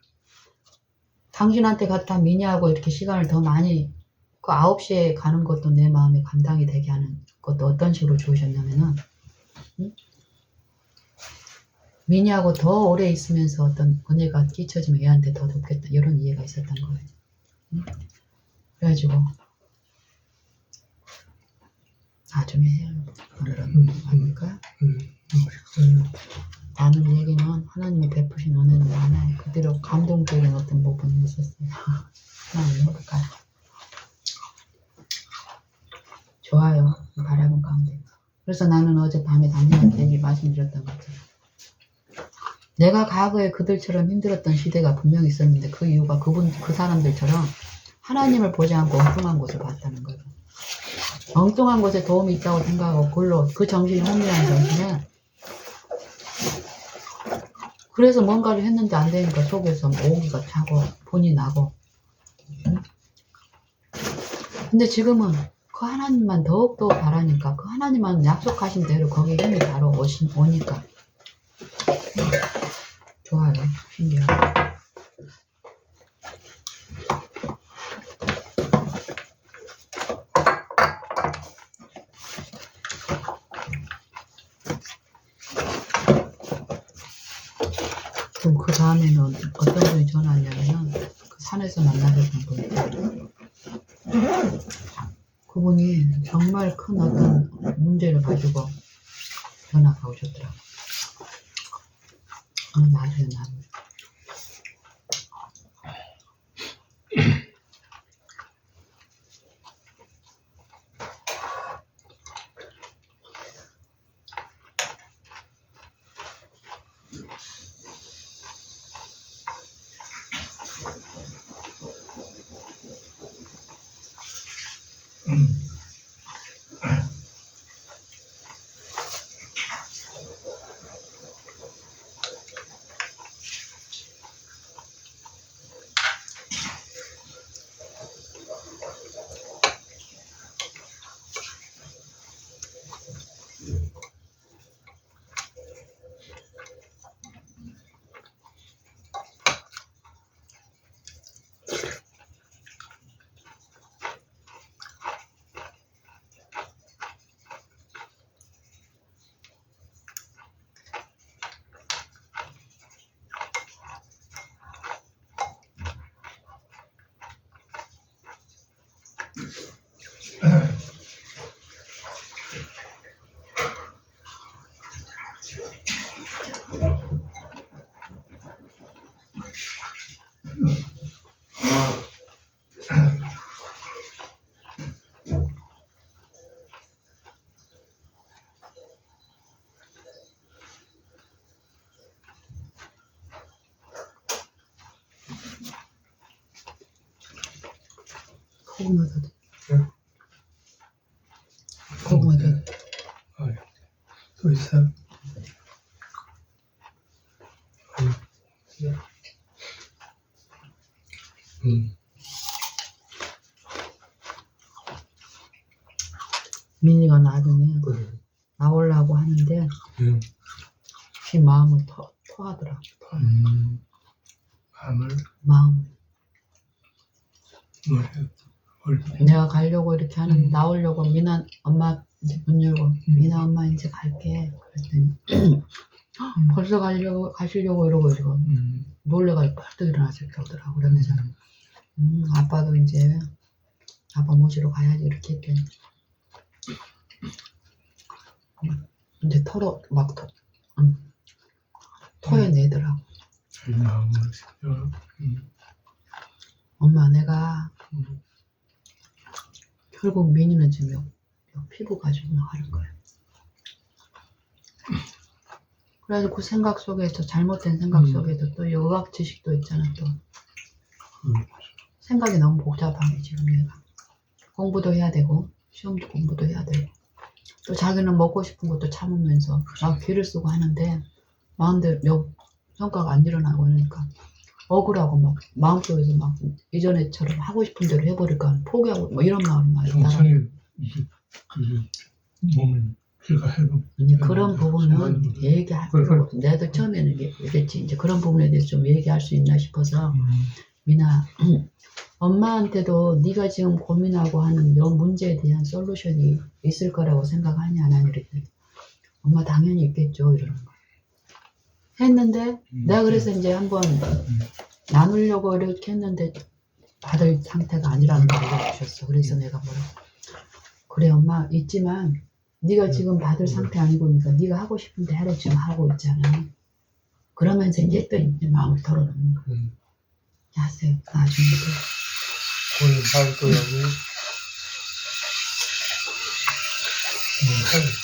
당신한테 갔다 미니하고 이렇게 시간을 더 많이 그 9시에 가는 것도 내 마음에 감당이 되게 하는 것도 어떤 식으로 좋으셨냐면은 미니하고 더 오래 있으면서 어떤 은혜가 끼쳐지면 얘한테 더 돕겠다 이런 이해가 있었던 거예요. 그래가지고 나중에 해요. 오늘은 아닐까? 나는 얘기는 하나님이 베푸신 은혜는 많아요. 그대로 감동적인 어떤 부분이 있었어요. 하나님 해볼까요? 좋아요. 바라본 가운데. 그래서 나는 어젯밤에 당신한테 얘기 말씀드렸던 거죠. 내가 과거에 그들처럼 힘들었던 시대가 분명히 있었는데 그 이유가 그 사람들처럼 하나님을 보지 않고 엉뚱한 곳을 봤다는 거예요. 엉뚱한 곳에 도움이 있다고 생각하고 그 정신이 혼미한 정신에 그래서 뭔가를 했는데 안 되니까 속에서 오기가 차고 분이 나고 근데 지금은 그 하나님만 더욱더 바라니까 그 하나님만 약속하신 대로 거기에 힘이 바로 오니까 좋아요. 신기하고 그럼 그 다음에는 어떤 분이 전화 왔냐면은 그 산에서 만나셨던 분이 그분이 정말 큰 어떤 문제를 가지고 전화가 오셨더라고요. 맞아요, 나는. 고구마도 응. 고구마도 아, 또 있어. 민이가 나중에 그래. 나오려고 하는데 응. 지 마음을 토하더라. 마음을. 뭐래? 내가 가려고 이렇게 하는 나오려고 미나 엄마 이제 문 열고 미나 엄마 이제 갈게. 그랬더니 벌써 가시려고 이러고 놀래가지고 벌떡 일어나서 이렇게 오더라고. 그러면서 아빠도 이제 아빠 모시러 가야지 이렇게 했더니 이제 토해내더라고. 엄마 내가 결국 민이는 지금 요 피부 가지고 나가는 거야. 그래서 그 생각 속에서 잘못된 생각 속에서 또 의학 지식도 있잖아 또. 생각이 너무 복잡하네 지금 얘가. 공부도 해야 되고 시험도 공부도 해야 되고 또 자기는 먹고 싶은 것도 참으면서 막 귀를 쓰고 하는데 마음대로 성과가 안 일어나고 이러니까 억울하고 막 마음속에서 막 이전에처럼 하고 싶은 대로 해버릴까 포기하고 뭐 이런 마음이 막 있다가 정상이 이게 그 몸을 피가 해도 이제 그런 부분은 얘기할 필요가 없어. 내도 처음에는 얘기했지. 이제 그런 부분에 대해서 좀 얘기할 수 있나 싶어서 미나 엄마한테도 네가 지금 고민하고 하는 이 문제에 대한 솔루션이 있을 거라고 생각하냐 안 하냐 이랬더니 엄마 당연히 있겠죠 이러는 거야. 했는데 내가 그래서 이제 한번 나누려고 이렇게 했는데 받을 상태가 아니라는 걸 알려주셨어. 그래서 내가 뭐라고 그래 엄마 있지만 네가 지금 받을 상태 아니고 그러니까 네가 하고 싶은데 하루 지금 하고 있잖아. 그러면서 이제 또 이제 마음을 털어놓는 거야. 하세요. 나중에 오늘 발도 여기 할